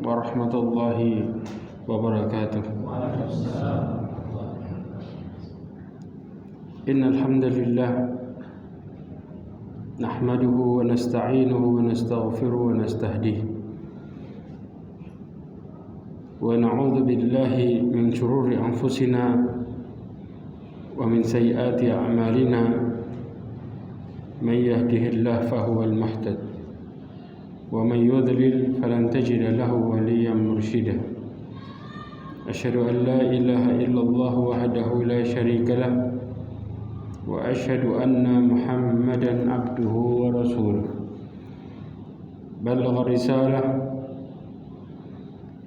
warahmatullahi wabarakatuh. Innal hamdalillah nahmaduhu wa nasta'inuhu wa nastaghfiruhu wa nastahdihi wa na'udzu billahi min shururi anfusina wa min sayyiati a'malina man yahdihillahu fahuwal muhtadi ومن يضلل فلن تجد له وليا مرشدا أشهد أن لا إله إلا الله وحده لا شريك له وأشهد أن محمدا عبده ورسوله بلغ الرسالة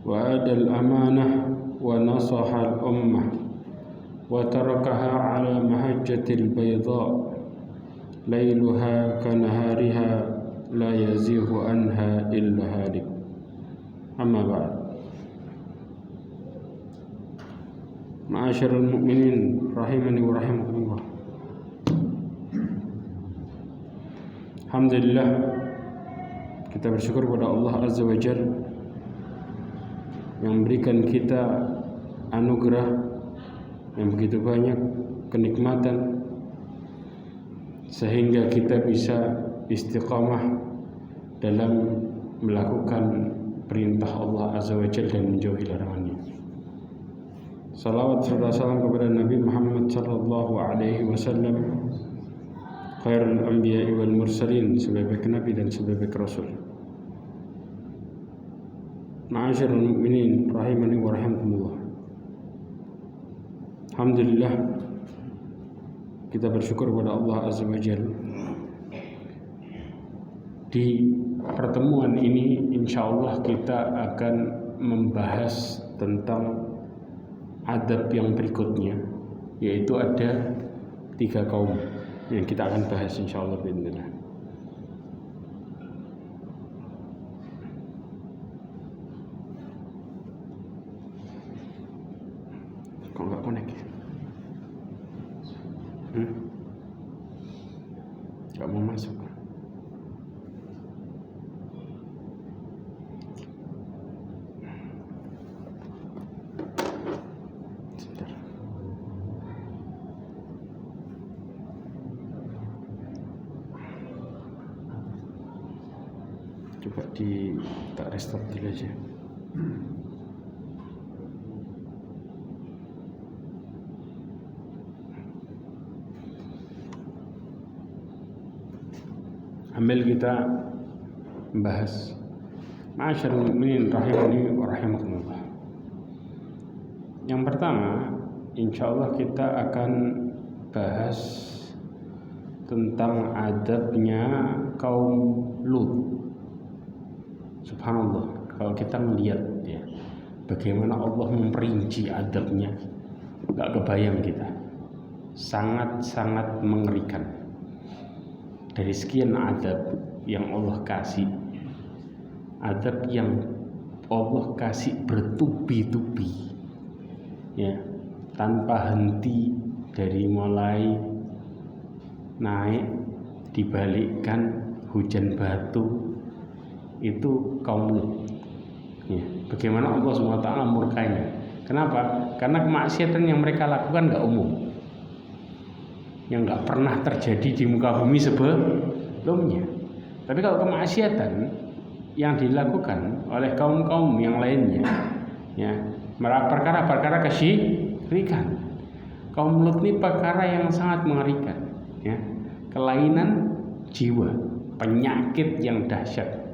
وأدى الأمانة ونصح الأمة وتركها على محجة البيضاء ليلها كنهارها لا يزيغ عنها إلا هالك. أما بعد، معاشر المؤمنين rahimani wa rahimakumullah. Alhamdulillah, kita bersyukur kepada Allah Azza wa Jalla yang memberikan kita anugerah yang begitu banyak, kenikmatan, sehingga kita bisa istiqamah dalam melakukan perintah Allah Azza wa Jalla dan menjauhi larangannya. Salawat serta salam kepada Nabi Muhammad sallallahu alaihi wasallam, khairul anbiya'i wal mursalin, sebaik nabi dan sebaik rasul. Ma'asyiral mu'minin rahimani wa rahimakumullah. Alhamdulillah, kita bersyukur kepada Allah Azza wa Jalla. Di pertemuan ini insyaallah kita akan membahas tentang adab yang berikutnya, yaitu ada 3 kaum yang kita akan bahas insyaallah bismillah. Kok nggak connect ya? Nggak mau masuk. Coba tak restart dulu aja. Ambil kita membahas ma'asyiral mu'minin rahimani wa rahimakumullah. Yang pertama, insyaallah kita akan bahas tentang adabnya kaum Lut. Subhanallah, kalau kita melihat ya, bagaimana Allah memperinci adabnya, gak kebayang kita. Sangat-sangat mengerikan. Dari sekian adab yang Allah kasih, adab yang Allah kasih bertubi-tubi, ya, tanpa henti, dari mulai naik dibalikkan hujan batu. Itu kaum Lut. Ya, bagaimana Allah SWT murkanya? Kenapa? Karena kemaksiatan yang mereka lakukan nggak umum, yang nggak pernah terjadi di muka bumi sebelumnya. Tapi kalau kemaksiatan yang dilakukan oleh kaum-kaum yang lainnya, ya, perkara-perkara kesyirikan, kaum Lut ini perkara yang sangat mengerikan, ya, kelainan jiwa, penyakit yang dahsyat.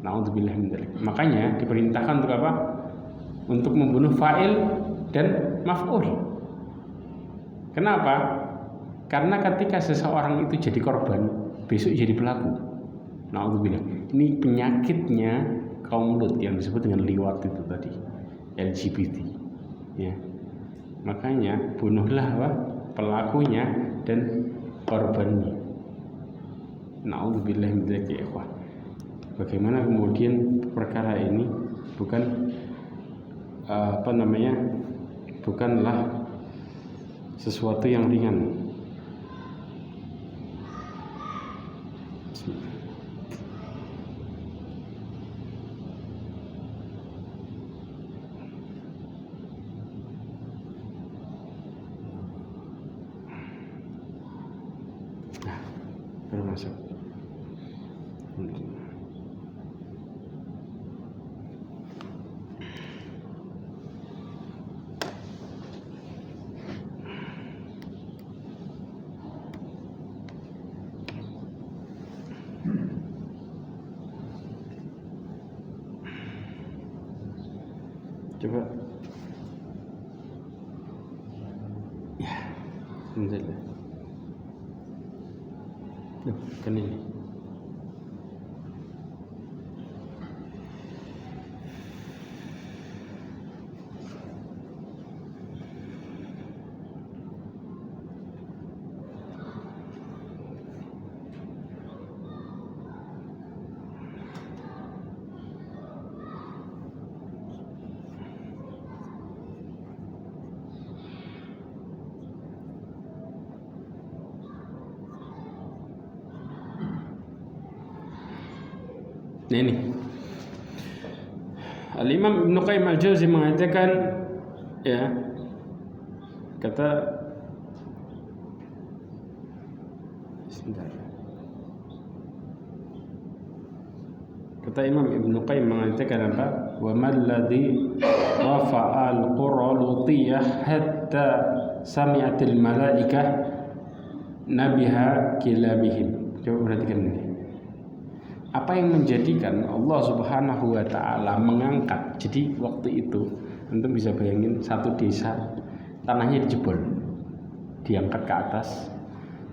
Na'udzubillah min dzalik. Makanya diperintahkan untuk apa? Untuk membunuh fa'il dan maf'ul. Kenapa? Karena ketika seseorang itu jadi korban, besok jadi pelaku. Na'udzubillah. Ini penyakitnya kaum Lut yang disebut dengan liwat itu tadi, LGBT. Ya. Makanya bunuhlah apa? Pelakunya dan korbannya. Na'udzubillah min dzalik, ya ikhwah. Bagaimana kemudian perkara ini bukan bukanlah sesuatu yang ringan. masuk. Coba. Ya, alhamdulillah. Loh, kan ini. Nah ini Al-Imam Ibnu Qayyim Al-Jauzi mengatakan, ya, kata Imam Ibnu Qayyim mengatakan apa? Wa mal ladzi rafa'a al-qura lutiyah hatta sami'atil malaikah nabiha kilabihim. Coba perhatikan ini. Apa yang menjadikan Allah Subhanahu wa taala mengangkat? Jadi waktu itu antum bisa bayangin satu desa tanahnya dijebol, diangkat ke atas.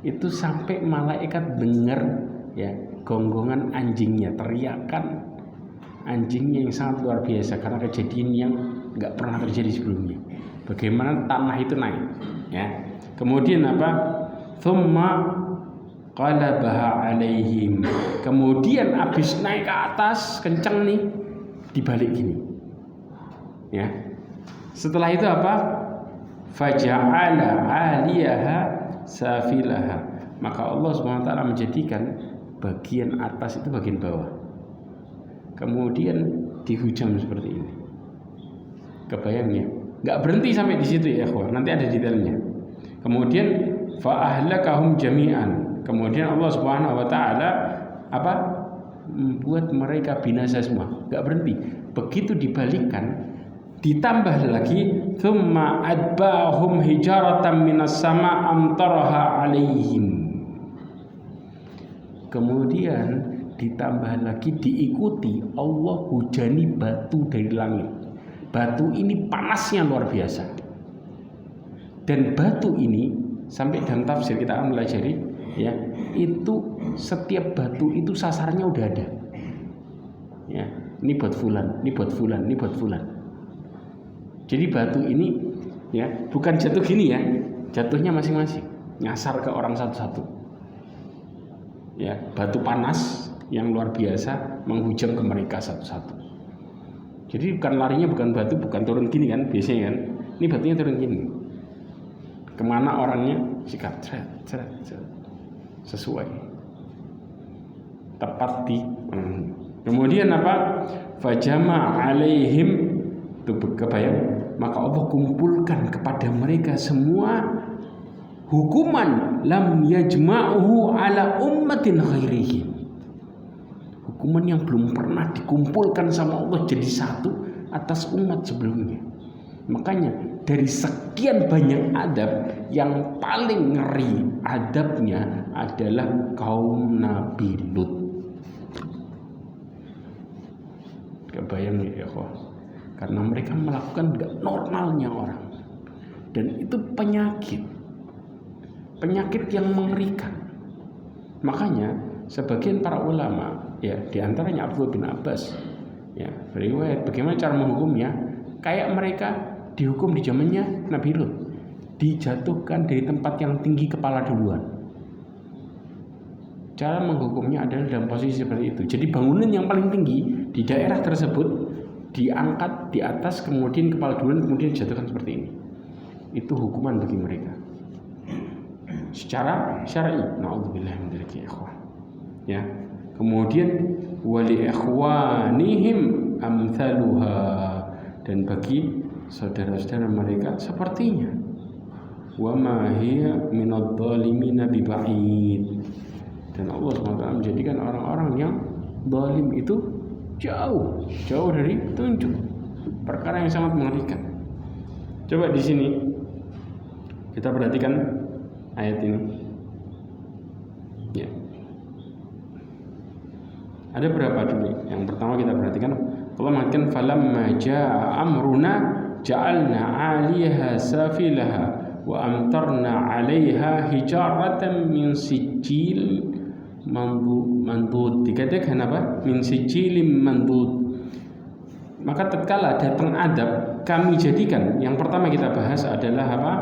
Itu sampai malaikat dengar, ya, gonggongan anjingnya, teriakan anjingnya yang sangat luar biasa karena kejadian yang nggak pernah terjadi sebelumnya. Bagaimana tanah itu naik, ya. Kemudian apa? Tsumma qalabaha alaihim. Kemudian habis naik ke atas kencang nih, dibalik gini, ya. Setelah itu apa? Faja'ala 'aliyaha safilaha. Maka Allah Subhanahu wa taala menjadikan bagian atas itu bagian bawah. Kemudian dihujam seperti ini. Kebayangnya? Enggak berhenti sampai di situ ya, ikhwan. Nanti ada detailnya. Kemudian fa ahlakahum jami'an. Kemudian Allah Subhanahu wa taala apa? Membuat mereka binasa semua. Enggak berhenti. Begitu dibalikkan, ditambah lagi thumma adbahum hijaratan minas sama amtaraha alaihim. Kemudian ditambah lagi diikuti Allah hujani batu dari langit. Batu ini panasnya luar biasa. Dan batu ini sampai dalam tafsir kita akan pelajari, ya, itu setiap batu itu sasarnya udah ada. Ya, ini buat fulan, ini buat fulan, ini buat fulan. Jadi batu ini, ya, bukan jatuh gini ya, jatuhnya masing-masing, nyasar ke orang satu-satu. Ya, batu panas yang luar biasa menghujam ke mereka satu-satu. Jadi bukan larinya, bukan batu, bukan turun gini kan, biasanya kan. Ini batunya turun gini. Kemana orangnya sikap sesuai, tepat di. Kemudian apa? Fajama alaihim, itu kebayang. Maka Allah kumpulkan kepada mereka semua hukuman lam yajma'uhu ala ummatin ghairihi. Hukuman yang belum pernah dikumpulkan sama Allah jadi satu atas umat sebelumnya. Makanya dari sekian banyak adab, yang paling ngeri adabnya adalah kaum Nabi Lut. Kebayang ya ikhwah? Karena mereka melakukan gak normalnya orang. Dan itu penyakit yang mengerikan. Makanya sebagian para ulama, ya, diantaranya Abdullah bin Abbas, ya, beriwayat bagaimana cara menghukumnya. Kayak mereka dihukum di zamannya Nabi Lut, dijatuhkan dari tempat yang tinggi kepala duluan. Cara menghukumnya adalah dalam posisi seperti itu. Jadi bangunan yang paling tinggi di daerah tersebut diangkat di atas, kemudian kepala duluan, kemudian dijatuhkan seperti ini. Itu hukuman bagi mereka secara syar'i. Na'udzubillah min dzalik ya ikhwan. Ya. Kemudian wali ikhwanihim amthaluha, dan bagi saudara-saudara mereka sepertinya. Wa ma hiya minadh-dhalimina biba'id, Dan Allah SWT menjadikan orang-orang yang zalim itu jauh dari petunjuk. Perkara yang sangat mengerikan. Coba di sini kita perhatikan ayat ini. Ya. Ada berapa dulu? Yang pertama kita perhatikan Allah mengatakan falamma jaa amruna ja'alna 'aliyaha safilaha wa amtarna 'alaiha hijaratan min sijil mandud. Dikatakan apa? Min sijilin mandud. Maka tatkala datang adab, kami jadikan, yang pertama kita bahas adalah apa?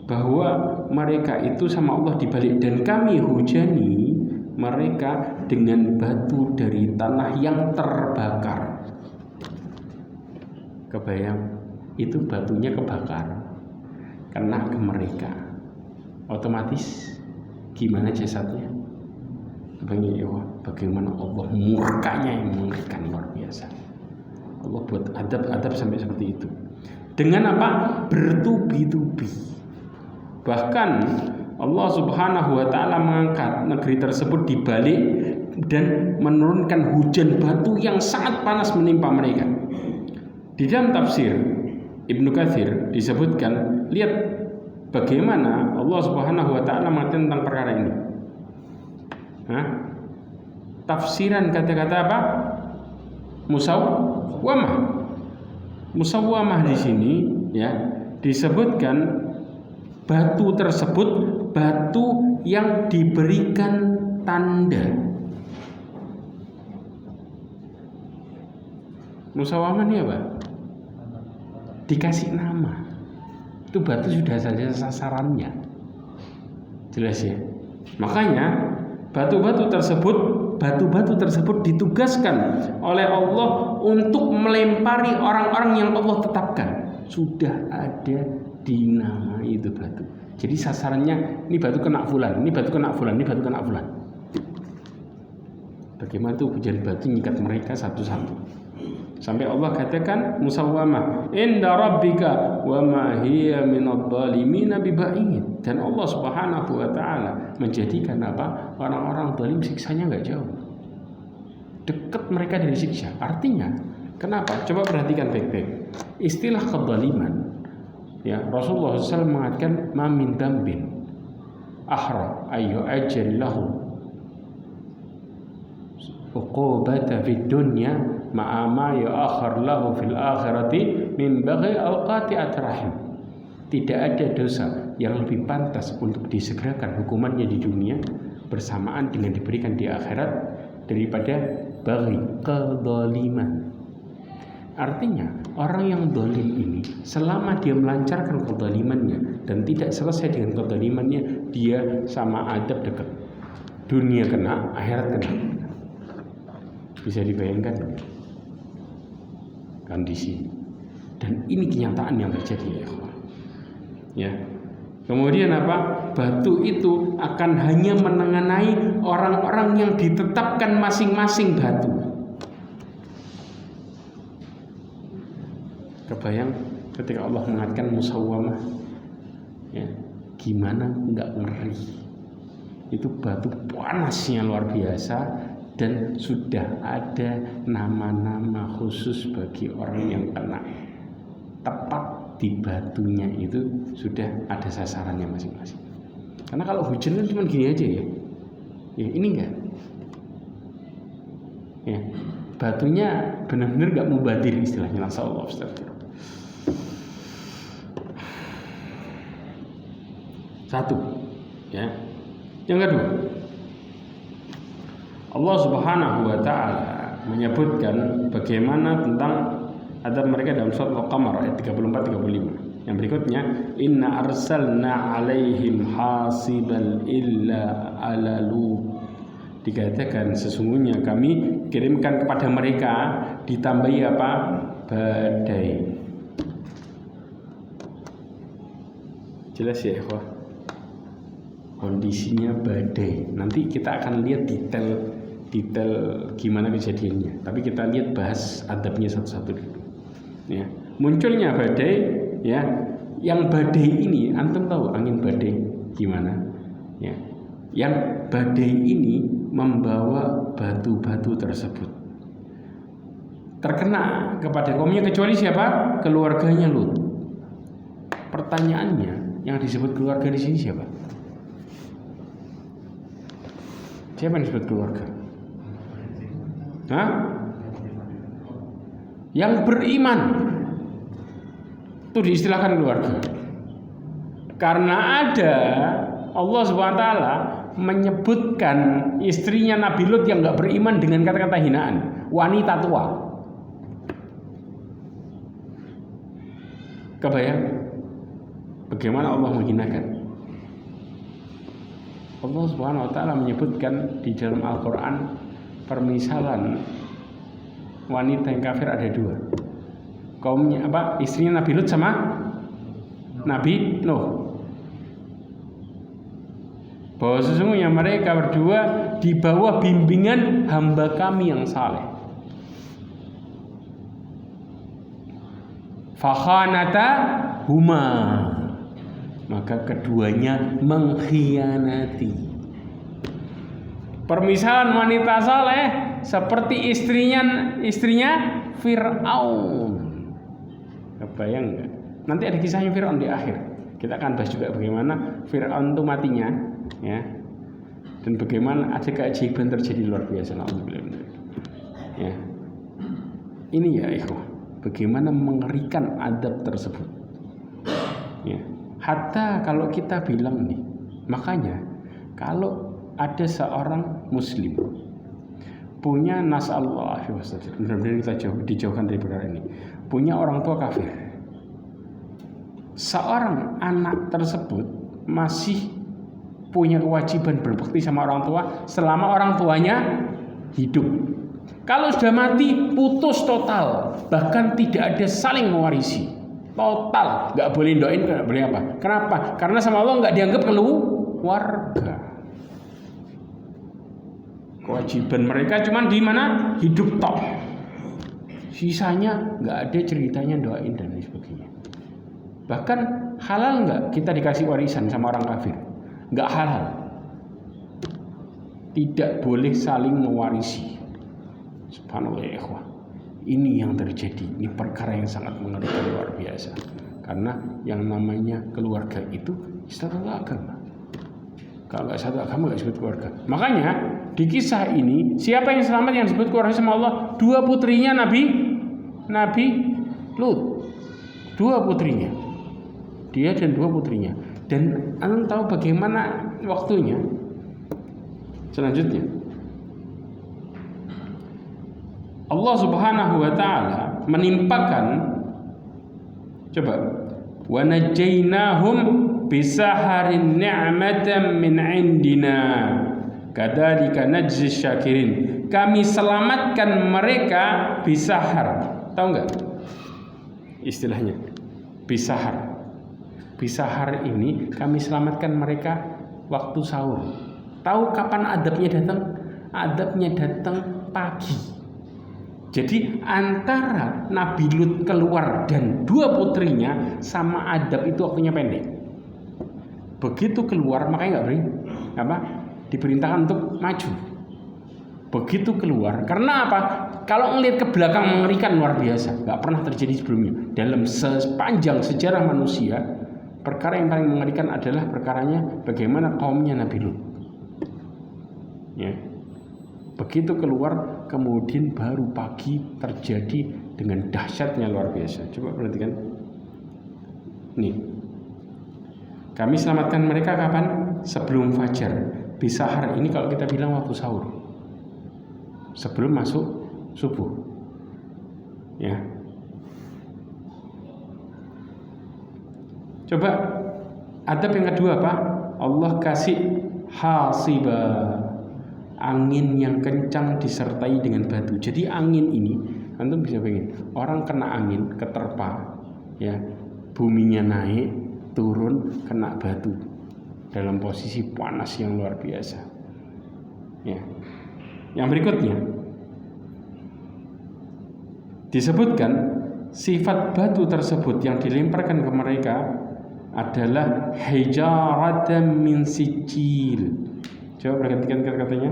Bahwa mereka itu sama Allah dibalik, dan kami hujani mereka dengan batu dari tanah yang terbakar. Kebayang, itu batunya kebakar, kena ke mereka, otomatis gimana jasadnya? Bagaimana Allah murkanya yang mengerikan, luar biasa. Allah buat adab-adab sampai seperti itu. Dengan apa? Bertubi-tubi. Bahkan Allah Subhanahu wa ta'ala mengangkat negeri tersebut dibalik dan menurunkan hujan batu yang sangat panas menimpa mereka. Di dalam tafsir Ibnu Katsir disebutkan, lihat bagaimana Allah Subhanahu wa ta'ala mengatakan tentang perkara ini. Tafsiran kata-kata apa? Musawwamah di sini ya disebutkan batu tersebut batu yang diberikan tanda. Musawwamah ini apa? Dikasih nama. Itu batu sudah saja sasarannya. Jelas ya. Makanya batu-batu tersebut ditugaskan oleh Allah untuk melempari orang-orang yang Allah tetapkan. Sudah ada di nama itu batu. Jadi sasarannya ini batu kena fulan, ini batu kena fulan, ini batu kena fulan. Bagaimana tuh hujan batu nyikat mereka satu-satu. Sampai Allah katakan musawwamah inda rabbika wa ma hiya minadh dhalimin biba'id. Dan Allah Subhanahu wa ta'ala menjadikan apa? Orang-orang zalim siksanya enggak jauh. Dekat mereka dari siksa. Artinya, kenapa? Coba perhatikan baik-baik. Istilah kedzaliman. Ya, Rasulullah SAW mengatakan ma min dambin ahra ayu ajallahu uqubata fid dunya ma'a ma ya'akhir lahu fil akhirati min baghi awqati atrahim. Tidak ada dosa yang lebih pantas untuk disegerakan hukumannya di dunia bersamaan dengan diberikan di akhirat daripada baghi, kedzaliman. Artinya orang yang zalim ini selama dia melancarkan kedzalimannya dan tidak selesai dengan kedzalimannya, dia sama adab dekat. Dunia kena, akhirat kena. Bisa dibayangkan kondisi, dan ini kenyataan yang terjadi ya. Kemudian apa? Batu itu akan hanya mengenai orang-orang yang ditetapkan masing-masing batu. Kebayang ketika Allah mengatakan musawwamah, ya, gimana enggak ngeri? Itu batu panasnya luar biasa. Dan sudah ada nama-nama khusus bagi orang yang kena. Tepat di batunya itu sudah ada sasarannya masing-masing. Karena kalau hujan kan cuma gini aja ya. Ya ini enggak. Ya, batunya benar-benar enggak mubadir istilahnya. Nasallallahu alaihi wasallam. Satu, ya. Yang kedua, Allah Subhanahu wa ta'ala menyebutkan bagaimana tentang adab mereka dalam surat Al-Qamar ayat 34-35. Yang berikutnya, inna arsalna alaihim hasiban illa ala Lut. Dikatakan sesungguhnya kami kirimkan kepada mereka ditambahi apa? Badai. Jelas ya, ikhwah? Kondisinya badai. Nanti kita akan lihat detail gimana kejadiannya. Tapi kita lihat bahas adabnya satu-satu dulu. Ya, munculnya badai, ya. Yang badai ini, antum tahu angin badai gimana? Ya. yang badai ini membawa batu-batu tersebut terkena kepada kaumnya, kecuali siapa? Keluarganya Lut. Pertanyaannya, yang disebut keluarga di sini siapa? Siapa yang disebut keluarga? Hah? Yang beriman itu diistilahkan keluarga. Karena ada Allah Subhanahu wa taala menyebutkan istrinya Nabi Lut yang nggak beriman dengan kata-kata hinaan, wanita tua. Kebayang bagaimana Allah menghinakan? Allah Subhanahu wa taala menyebutkan di dalam Al-Qur'an permisalan wanita yang kafir ada dua. Kaumnya apa? Istrinya Nabi Lut sama Nabi Nuh. Bahwa sesungguhnya mereka berdua di bawah bimbingan hamba kami yang saleh. Fakhanata huma, maka keduanya mengkhianati. Permisalan wanita saleh seperti istrinya Fir'aun. Kebayang nggak? Nanti ada kisahnya Fir'aun di akhir. Kita akan bahas juga bagaimana Fir'aun itu matinya, ya, dan bagaimana ada keajaiban terjadi luar biasa. Ya, ini ya ikhwah, bagaimana mengerikan adab tersebut. Ya, hatta kalau kita bilang nih, makanya kalau ada seorang muslim punya nasallahu alaihi wasallam, benar-benar kita dijauhkan dari perkara ini, punya orang tua kafir, seorang anak tersebut masih punya kewajiban berbakti sama orang tua selama orang tuanya hidup. Kalau sudah mati, putus total, bahkan tidak ada saling mewarisi, total, nggak boleh doain, nggak boleh apa. Kenapa? Karena sama Allah nggak dianggap keluarga. Kewajiban mereka cuma di mana? Hidup tok. Sisanya nggak ada ceritanya doain dan lain sebagainya. Bahkan halal nggak kita dikasih warisan sama orang kafir? Nggak halal. Tidak boleh saling mewarisi. Subhanallah ya ikhwah. Ini yang terjadi. Ini perkara yang sangat mengerikan luar biasa. Karena yang namanya keluarga itu satu agama. Kalau nggak satu agama nggak disebut keluarga. Makanya di kisah ini siapa yang selamat yang disebut keluarga sama Allah? Dua putrinya Nabi Lut. Dua putrinya. Dia dan dua putrinya. Dan antum tahu bagaimana waktunya? Selanjutnya Allah Subhanahu wa taala menimpakan, coba, wa najaynahum bisaharin ni'matan min indina kadzalika najzi syakirin. Kami selamatkan mereka bisahar. Tahu enggak istilahnya? Bisahar. Bisahar ini kami selamatkan mereka waktu sahur. Tahu kapan adabnya datang? Adabnya datang pagi. Jadi antara Nabi Lut keluar dan dua putrinya sama adab itu waktunya pendek. Begitu keluar makanya diperintahkan untuk maju. Begitu keluar, karena apa? Kalau ngelihat ke belakang mengerikan luar biasa, nggak pernah terjadi sebelumnya dalam sepanjang sejarah manusia. Perkara yang paling mengerikan adalah perkaranya bagaimana kaumnya Nabi Lut. Ya. Begitu keluar, kemudian baru pagi terjadi dengan dahsyatnya luar biasa. Coba perhatikan. Nih. Kami selamatkan mereka kapan? Sebelum fajar. Bisahar ini kalau kita bilang waktu sahur. Sebelum masuk subuh. Ya. Coba adab yang kedua apa? Allah kasih hasibah, angin yang kencang disertai dengan batu. Jadi angin ini, antum bisa bayangin, orang kena angin keterpa, ya, buminya naik, turun, kena batu dalam posisi panas yang luar biasa. Ya. Yang berikutnya disebutkan sifat batu tersebut yang dilemparkan ke mereka adalah hijaratan min sijil, Coba perhatikan kata-katanya.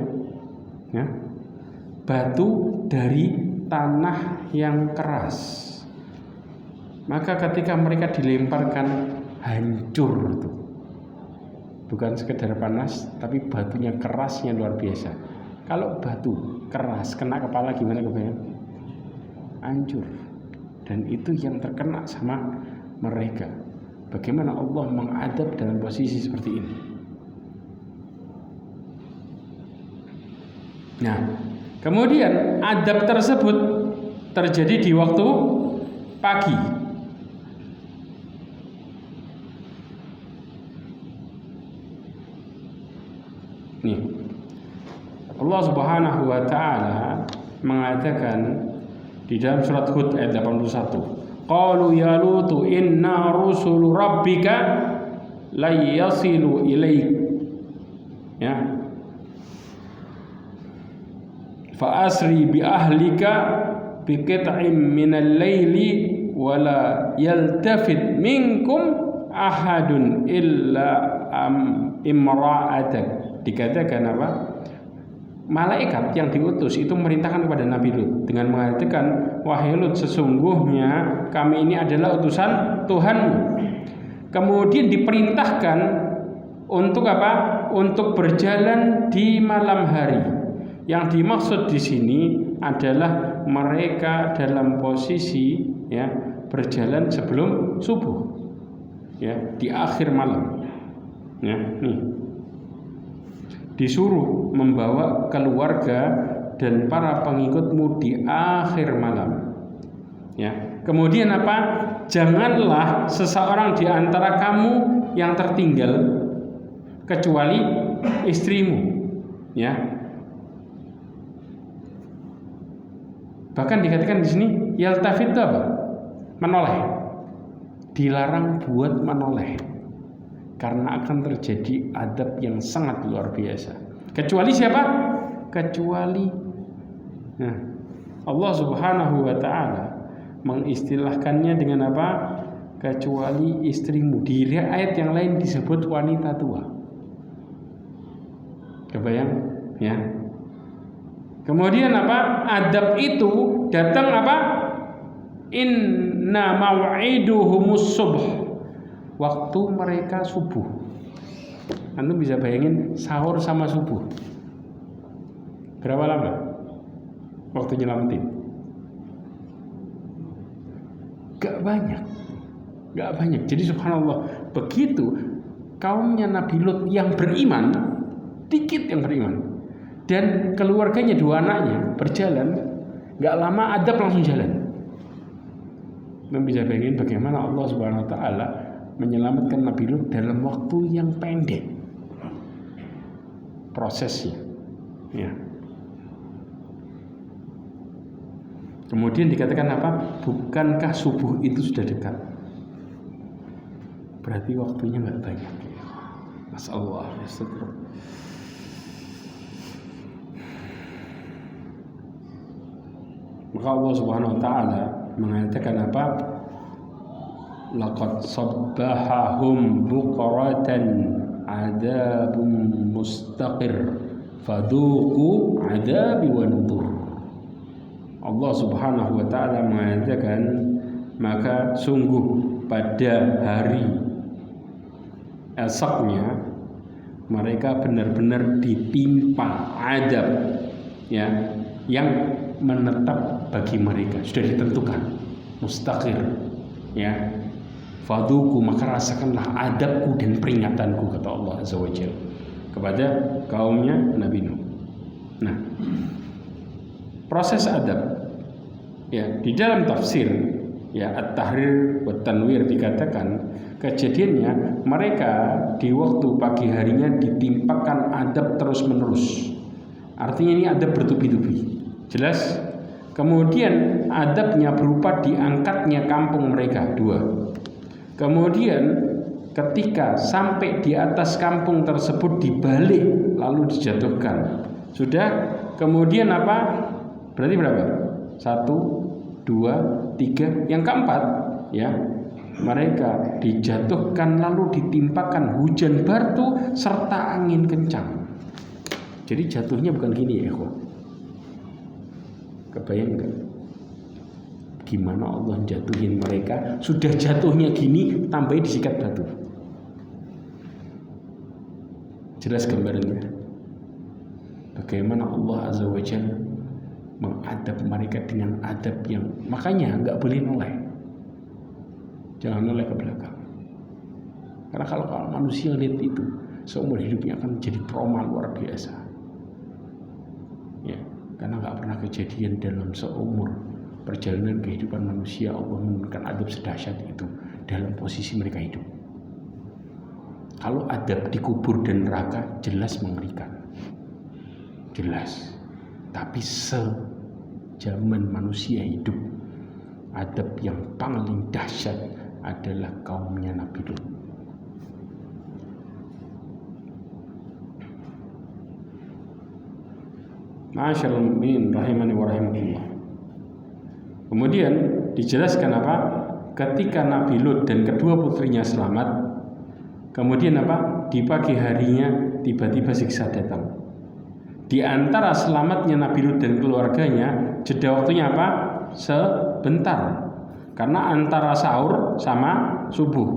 Ya. Batu dari tanah yang keras. Maka ketika mereka dilemparkan hancur itu. Bukan sekedar panas, tapi batunya kerasnya luar biasa. Kalau batu keras kena kepala gimana kebayang? Hancur. Dan itu yang terkena sama mereka. Bagaimana Allah mengadab dalam posisi seperti ini? Nah, kemudian adab tersebut terjadi di waktu pagi. Nih, Allah Subhanahu wa taala mengatakan di dalam surat Hud ayat 81, qalu ya lutu inna rusul rabbika la yasilu ilaik. Ya. Fa asri bi ahlika bi qit'in minal laili wala yaltafit minkum ahadun illa imra'atak. Dikatakan apa? Malaikat yang diutus itu merintahkan kepada Nabi Lut dengan mengatakan, wahai Lut, sesungguhnya kami ini adalah utusan Tuhanmu. Kemudian diperintahkan untuk apa? Untuk berjalan di malam hari. Yang dimaksud di sini adalah mereka dalam posisi ya berjalan sebelum subuh, ya di akhir malam. Ya, nih. Disuruh membawa keluarga dan para pengikutmu di akhir malam. Ya. Kemudian apa? Janganlah seseorang di antara kamu yang tertinggal kecuali istrimu. Ya. Bahkan dikatakan di sini yaltafit apa? Menoleh. Dilarang buat menoleh. Karena akan terjadi adab yang sangat luar biasa. Kecuali siapa? Kecuali Allah Subhanahu wa taala mengistilahkannya dengan apa? Kecuali istrimu. Di ayat yang lain disebut wanita tua. Kebayang? Ya. Kemudian apa? Adab itu datang apa? Inna mau'iduhumus subh. Waktu mereka subuh. Anda bisa bayangin sahur sama subuh. Berapa lama waktu nyelamatin? Gak banyak. Jadi subhanallah, begitu kaumnya Nabi Lut yang beriman, dikit yang beriman, dan keluarganya 2 anaknya berjalan, gak lama adab langsung jalan. Anda bisa bayangin bagaimana Allah Subhanahu Wa Taala menyelamatkan Nabi Lut dalam waktu yang pendek prosesnya. Ya. Kemudian dikatakan apa? Bukankah subuh itu sudah dekat? Berarti waktunya nggak banyak. Masyaallah. Maka Allah Subhanahu Wa Taala mengatakan apa? Laqad sabbahahum buqratan adzabun mustaqir fadhuqu adzabi wa nuzur. Allah Subhanahu wa taala mengatakan, maka sungguh pada hari esoknya mereka benar-benar ditimpa adab ya yang menetap bagi mereka, sudah ditentukan, mustaqir ya. Fadhuku, maka rasakanlah adabku dan peringatanku, kata Allah Azza wa Jalla kepada kaumnya Nabi Nuh. Nah, proses adab ya di dalam tafsir ya At-Tahrir wa Tanwir dikatakan kejadiannya mereka di waktu pagi harinya ditimpakan adab terus menerus. Artinya ini adab bertubi-tubi. Jelas? Kemudian adabnya berupa diangkatnya kampung mereka 2. Kemudian ketika sampai di atas kampung tersebut dibalik lalu dijatuhkan. Sudah, kemudian apa? Berarti berapa? 1, 2, 3. Yang keempat ya, mereka dijatuhkan lalu ditimpakan hujan batu serta angin kencang. Jadi jatuhnya bukan gini ya, ikhwan. Kebayang nggak? Gimana Allah jatuhin mereka? Sudah jatuhnya gini, tambahin disikat batu. Jelas gambarannya. Bagaimana Allah Azza wa Jalla mengadab mereka dengan adab yang, makanya nggak boleh noleh. Jangan noleh ke belakang. Karena kalau manusia lihat itu, seumur hidupnya akan menjadi trauma luar biasa. Ya, karena nggak pernah kejadian dalam seumur perjalanan kehidupan manusia Allah menurunkan adab sedahsyat itu dalam posisi mereka hidup. Kalau adab di kubur dan neraka jelas mengerikan, jelas. Tapi sejaman manusia hidup, adab yang paling dahsyat adalah kaumnya Nabi Lut. Ma'asyarul mu'minin rahimani wa rahimakumullah. Kemudian dijelaskan apa? Ketika Nabi Lut dan kedua putrinya selamat, kemudian apa? Di pagi harinya tiba-tiba siksa datang. Di antara selamatnya Nabi Lut dan keluarganya, jeda waktunya apa? Sebentar. Karena antara sahur sama subuh.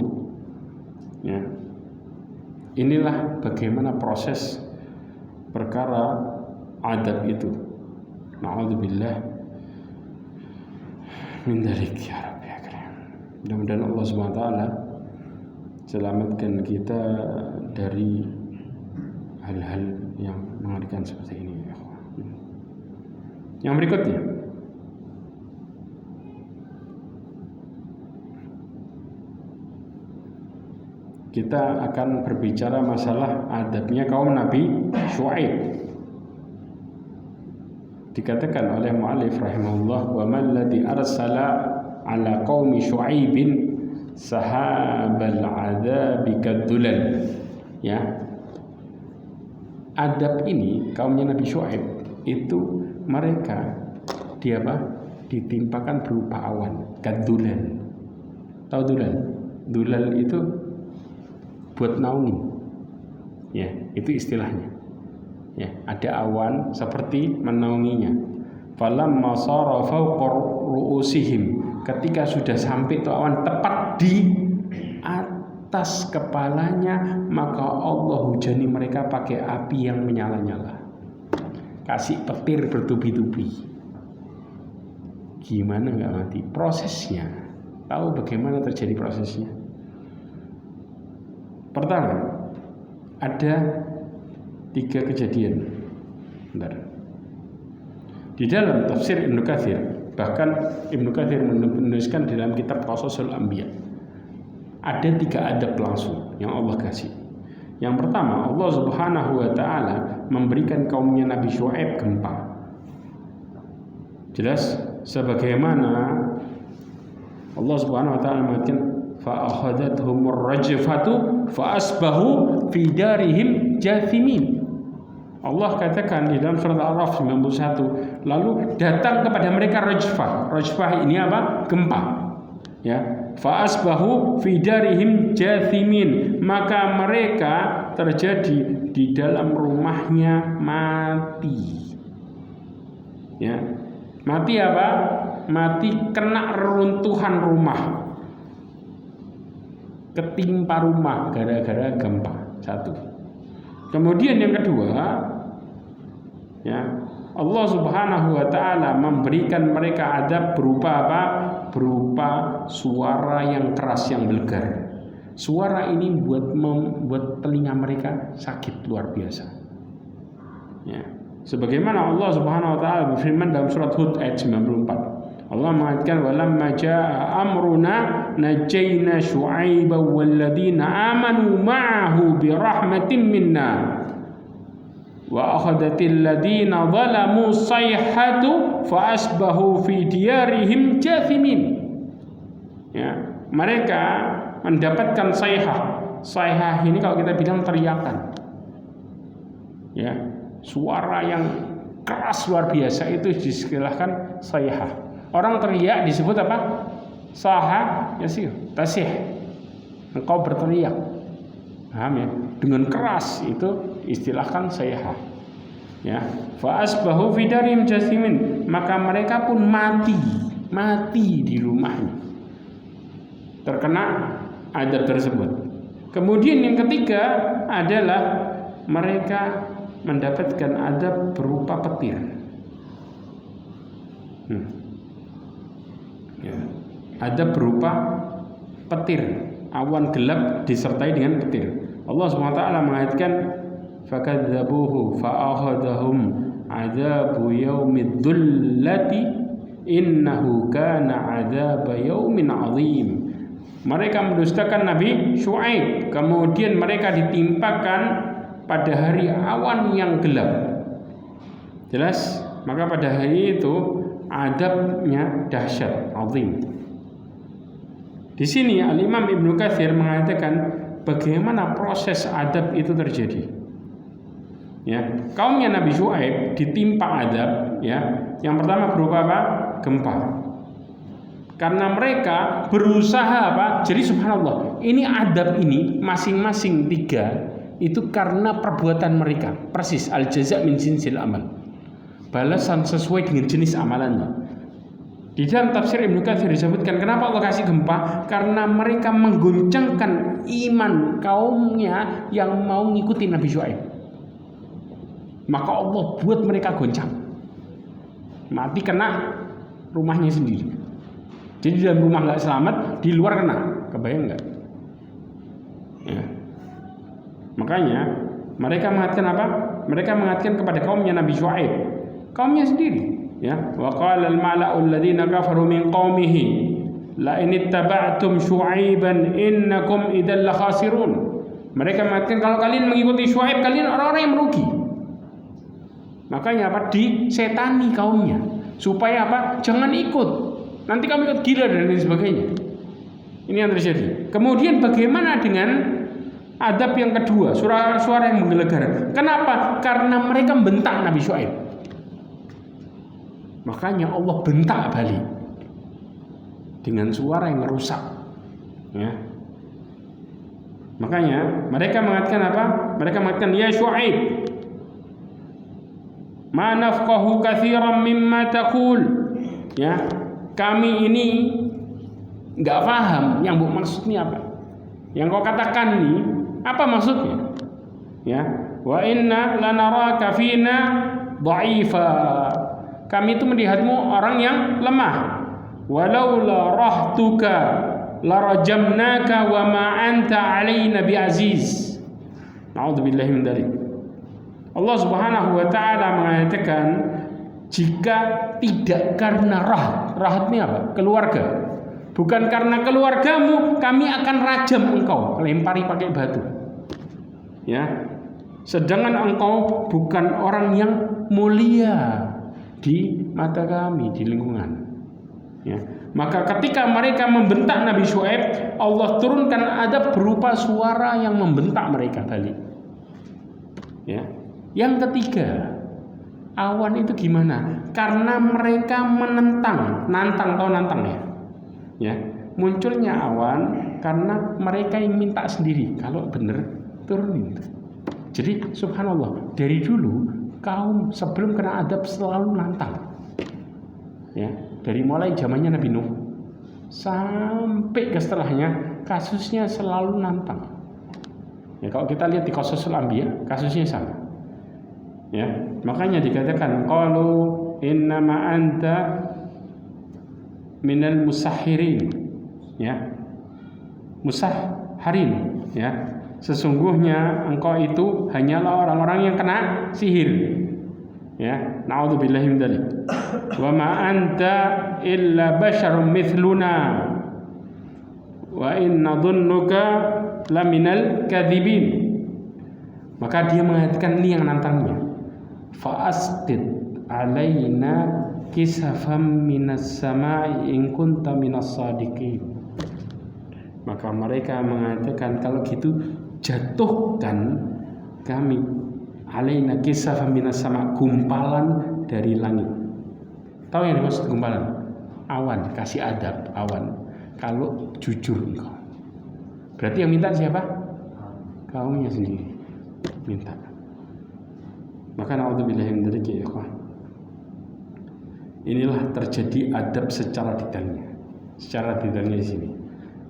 Ya. Inilah bagaimana proses perkara adab itu. Na'udzubillah min dzalik ya Rabbi ya Karim. Mudah-mudahan Allah Subhanahu wa taala selamatkan kita dari hal-hal yang mengerikan seperti ini. Yang berikutnya, kita akan berbicara masalah adabnya kaum Nabi Syuaib. Dikatakan oleh mu'allif rahimahullah, wa man ladzi arsala ala qaumi Syuaibin sahabal adzabi kadulal. Ya. Adab ini kaumnya Nabi Syuaib itu mereka ditimpakan berupa awan, kadulal. Tahu dulal? Dulal itu buat naungin. Ya, itu istilahnya. Ya, ada awan seperti menaunginya. Falamma sara fawqa ru'usihim, ketika sudah sampai itu awan tepat di atas kepalanya, maka Allah hujani mereka pakai api yang menyala-nyala. Kasih petir bertubi-tubi. Gimana nggak mati? Prosesnya. Tahu bagaimana terjadi prosesnya? Pertama, ada 3 kejadian. Bentar. Di dalam tafsir Ibnu Katsir, bahkan Ibnu Katsir menuliskan di dalam kitab Qasasul Anbiya, ada 3 adab langsung yang Allah kasih. Yang pertama, Allah Subhanahu wa taala memberikan kaumnya Nabi Syuaib gempa. Jelas sebagaimana Allah Subhanahu wa taala mengatakan fa akhadathumur rajfatu fa asbahu fi darihim jathimin. Allah katakan di dalam surat Al-Araf 91, lalu datang kepada mereka rajfah. Rajfah ini apa? Gempa. Ya, fa asbahu fi darihim jathimin, maka mereka terjadi di dalam rumahnya mati. Ya. Mati apa? Mati kena reruntuhan rumah. Ketimpa rumah gara-gara gempa. 1. Kemudian yang kedua, ya, Allah Subhanahu wa taala memberikan mereka adab berupa apa? Berupa suara yang keras yang gelegar. Suara ini membuat telinga mereka sakit luar biasa. Ya. Sebagaimana Allah Subhanahu wa taala berfirman dalam surat Hud ayat 94. Allah mengatakan walamma jaa amruna najjayna syu'aiba walladzina amanu ma'ahu birahmatin minna wa akhadatil ladzina zalamu sayhatu fa asbahu fi diyarihim jathimin. Ya, mereka mendapatkan sayhah. Sayhah ini kalau kita bilang teriakan. Ya, suara yang keras luar biasa itu disebutkan sayhah. Orang teriak disebut apa? Saha yasir, tasih. Engkau berteriak. Paham ya? Dengan keras itu istilahkan sayhah. Ya, fa asbahu fi darihim jasimin, maka mereka pun mati di rumahnya, terkena adab tersebut. Kemudian yang ketiga adalah mereka mendapatkan adab berupa petir. Ya, adab berupa petir, awan gelap disertai dengan petir. Allah SWT mengatakan fakadzabuhu fa'akhadhahum 'adzabu yaumid dhullati innahu kana 'adzaba yaumin 'adzim. Mereka mendustakan Nabi Syuaib, kemudian mereka ditimpakan pada hari awan yang gelap. Jelas? Maka pada hari itu adabnya dahsyat, 'adzim. Di sini Al-Imam Ibnu Katsir mengatakan bagaimana proses adab itu terjadi. Ya, kaumnya Nabi Syuaib ditimpa adab, ya. Yang pertama berupa apa? Gempa. Karena mereka berusaha apa? Jadi subhanallah, ini adab ini masing-masing 3 itu karena perbuatan mereka. Persis al-jaza' min jinsil amal. Balasan sesuai dengan jenis amalannya. Di dalam tafsir Ibnu Katsir disebutkan kenapa Allah kasih gempa? Karena mereka menggoncangkan iman kaumnya yang mau ngikuti Nabi Syuaib. Maka Allah buat mereka goncang, mati kena rumahnya sendiri. Jadi dalam rumah nggak selamat, di luar kena. Kebayang nggak? Ya. Makanya mereka mengatakan apa? Mereka mengatakan kepada kaumnya Nabi Syuaib, kaumnya sendiri. Ya, wa qala al-mala'u alladziina kafaru min qaumihi la in ittaba'tum Syuaiban innakum idzal la khasirun. Mereka mengatakan kalau kalian mengikuti Syuaib kalian orang-orang yang merugi. Makanya apa? Disetani kaumnya supaya apa? Jangan ikut. Nanti kamu ikut gila dan lain sebagainya. Ini yang terjadi. Kemudian bagaimana dengan adab yang kedua? Suara yang menggelegar. Kenapa? Karena mereka membentak Nabi Syuaib. Makanya Allah bentak balik dengan suara yang merusak. Ya. Makanya mereka mengatakan apa? Mereka mengatakan ya Syuaib, ma nafqahu katsiran mimma taqul. Ya, kami ini nggak paham yang bu maksudnya apa. Yang kau katakan ini apa maksudnya? Ya, wa inna lanaraka fina dha'ifa. Kami itu melihatmu orang yang lemah. Walaula rahtuka larajamnaka wa ma anta alaina biaziz. Na'udzubillahi min dzalik. Allah Subhanahu wa taala mengatakan jika tidak karena rahat ini apa? Keluarga. Bukan karena keluargamu kami akan rajam engkau, lempari pakai batu. Ya. Sedangkan engkau bukan orang yang mulia di mata kami, di lingkungan. Ya. Maka ketika mereka membentak Nabi Syuaib, Allah turunkan adab berupa suara yang membentak mereka balik. Ya. Yang ketiga, awan itu gimana? Karena mereka nantang ya. Ya. Munculnya awan karena mereka yang minta sendiri. Kalau benar turunin. Jadi subhanallah, dari dulu kaum sebelum kena adab selalu nantang. Ya, dari mulai zamannya Nabi Nuh sampai ke setelahnya kasusnya selalu nantang. Ya, kalau kita lihat di Qasasul Anbiya kasusnya sama. Ya, makanya dikatakan qalu innama anta minal musahhirin. Ya. Musahharin, ya. Sesungguhnya engkau itu hanyalah orang-orang yang kena sihir. Ya, na'udzubillahi min dzalik. Wa ma anta illa basyarum mithluna. Wa inna dhunnuka laminal kadzibin. Maka dia mengatakan ini yang nantangnya. Fa asqid alaina kisafam minas sama'i in kunta minas sadiqin. Maka mereka mengatakan kalau gitu jatuhkan kami alaina kisafam minas sama, gumpalan dari langit. Tahu yang dimaksud gumpalan? Awan, kasih adab awan. Kalau jujur engkau. Berarti yang minta siapa? Kaumnya sendiri minta. Maka naudzubillah min dzalik ya ikhwan. Inilah terjadi adab secara detailnya. Secara detailnya di sini.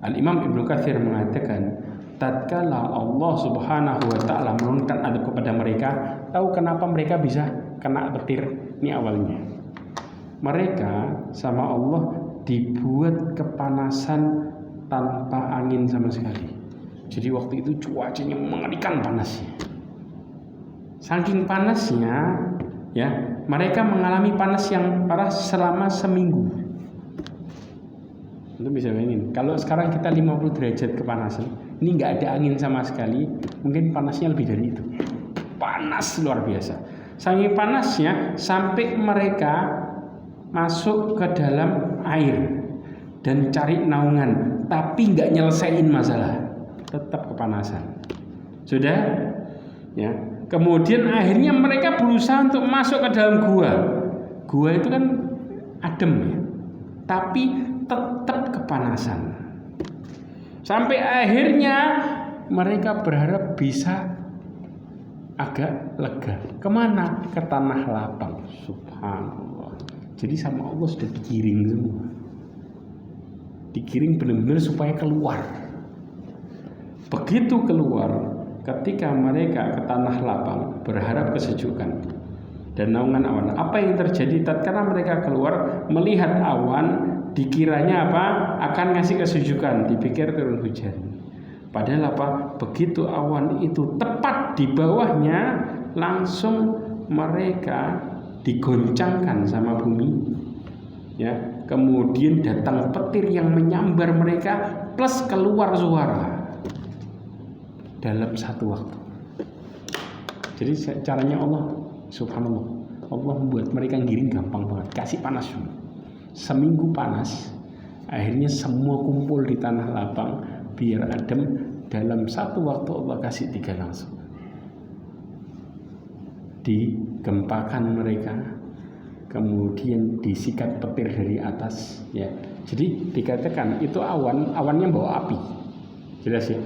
Al-Imam Ibnu Katsir mengatakan, tatkala Allah Subhanahu wa taala menurunkan adab kepada mereka, tahu kenapa mereka bisa kena petir? Ini awalnya. Mereka sama Allah dibuat kepanasan tanpa angin sama sekali. Jadi waktu itu cuacanya mengerikan panasnya. Saking panasnya, ya, mereka mengalami panas yang parah selama seminggu. Itu bisa bayangin. Kalau sekarang kita 50 derajat kepanasan, ini nggak ada angin sama sekali, mungkin panasnya lebih dari itu. Panas luar biasa. Saking panasnya sampai mereka masuk ke dalam air dan cari naungan, tapi nggak nyelesain masalah, tetap kepanasan. Sudah, ya. Kemudian akhirnya mereka berusaha untuk masuk ke dalam gua. Gua itu kan adem ya, tapi tetap kepanasan. Sampai akhirnya mereka berharap bisa agak lega. Kemana? Ke tanah lapang. Subhanallah. Jadi sama Allah sudah digiring semua. Digiring benar-benar supaya keluar. Begitu keluar, ketika mereka ke tanah lapang berharap kesejukan dan naungan awan, apa yang terjadi tatkala mereka keluar melihat awan, dikiranya apa? Akan ngasih kesejukan, dipikir turun hujan. Padahal apa? Begitu awan itu tepat di bawahnya, langsung mereka digoncangkan sama bumi. Ya, kemudian datang petir yang menyambar mereka plus keluar suara dalam satu waktu. Jadi caranya Allah subhanallah, Allah membuat mereka giring gampang banget, kasih panas dulu. Seminggu panas, akhirnya semua kumpul di tanah lapang biar adem. Dalam satu waktu Allah kasih 3 langsung. Digempakan mereka, kemudian disikat petir dari atas, ya. Jadi dikatakan itu awannya bawa api, jelas ya.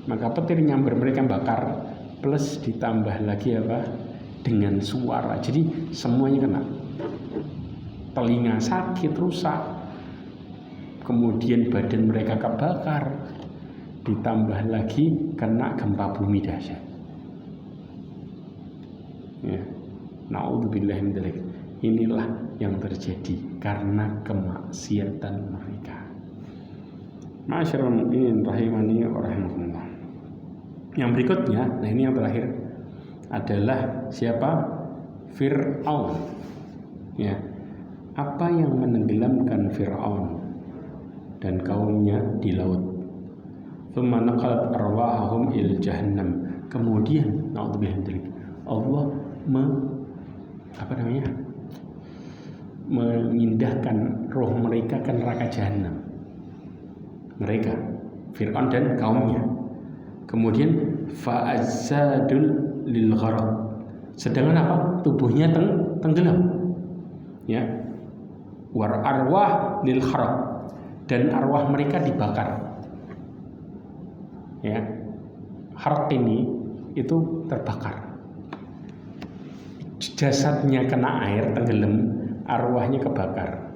Maka petir nyamber mereka bakar, plus ditambah lagi apa? Dengan suara. Jadi semuanya kena. Telinga sakit, rusak. Kemudian badan mereka kebakar. Ditambah lagi kena gempa bumi dahsyat. Ya. Naudzubillah min dzalik. Inilah yang terjadi karena kemaksiatan mereka. Ma'asyiral mu'minin rahimani wa rahimakumullah. Yang berikutnya, nah ini yang terakhir adalah siapa? Fir'aun. Ya. Apa yang menenggelamkan Fir'aun dan kaumnya di laut? Tsumma naqalat arwahahum il jahannam. Kemudian naudzubillah min dzalik, Allah memindahkan roh mereka ke neraka jahanam. Mereka Fir'aun dan kaumnya. Kemudian fa'azzadul lil gharq. Sedangkan apa? Tubuhnya tenggelam. Ya. War arwah lil kharq. Dan arwah mereka dibakar. Ya. Kharq ini itu terbakar. Jasadnya kena air, tenggelam, arwahnya kebakar.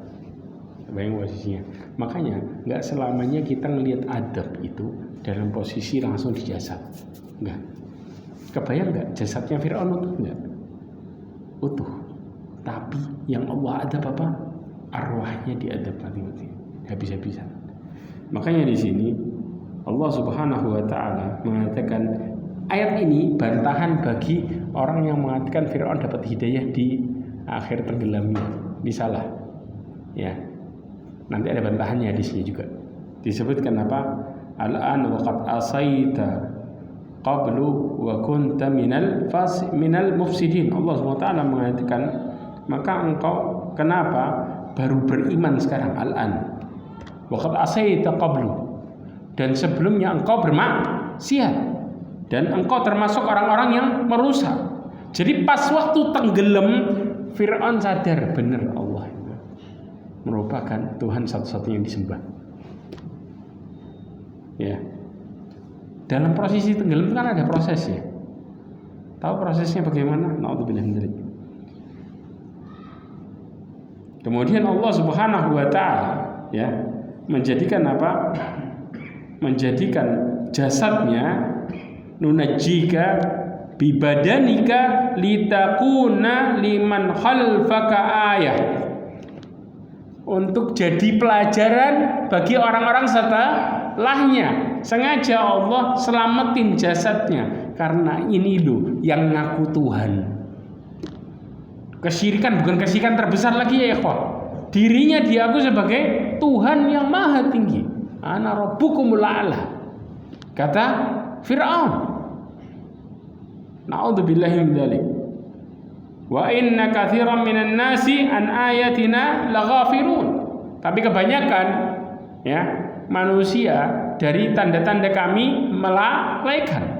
Bayang posisinya. Makanya nggak selamanya kita ngelihat adab itu dalam posisi langsung di jasad. Enggak. Kebayang nggak jasadnya Fir'aun utuh? Enggak. Utuh. Tapi yang Allah adab apa? Arwahnya diadab mati-mati. Habis-habisan. Makanya di sini Allah Subhanahu wa taala mengatakan ayat ini bantahan bagi orang yang mengatakan Fir'aun dapat hidayah di akhir tenggelamnya. Ini salah. Ya. Nanti ada bantahannya di sini juga. Disebutkan apa? Al-an waqad asaita qablu wa kunta minal mufsidin. Allah SWT mengatakan, maka engkau kenapa baru beriman sekarang? Al-an waqad asaita qablu, dan sebelumnya engkau bermaksiat dan engkau termasuk orang-orang yang merusak. Jadi pas waktu tenggelam Fir'aun sadar benar Allah merupakan Tuhan satu-satunya yang disembah. Ya. Dalam posisi tenggelam kan ada proses ya. Tahu prosesnya bagaimana? Na'udzubillah min dzalik. Kemudian Allah Subhanahu wa taala ya menjadikan apa? Menjadikan jasadnya nunajjika bibadanika litakuna liman khalfaka ayah, untuk jadi pelajaran bagi orang-orang setelahnya. Sengaja Allah selamatin jasadnya karena ini loh yang ngaku Tuhan. Kesyirikan bukan kesyirikan terbesar lagi ya ikhwah. Dirinya diaku sebagai Tuhan yang maha tinggi. Ana rabbukumul a'la, kata Fir'aun. Na'udzubillahi min dzalik. Wa inna katsiran minan nasi an ayatina laghafirun. Tapi kebanyakan ya manusia dari tanda-tanda kami melalaikan.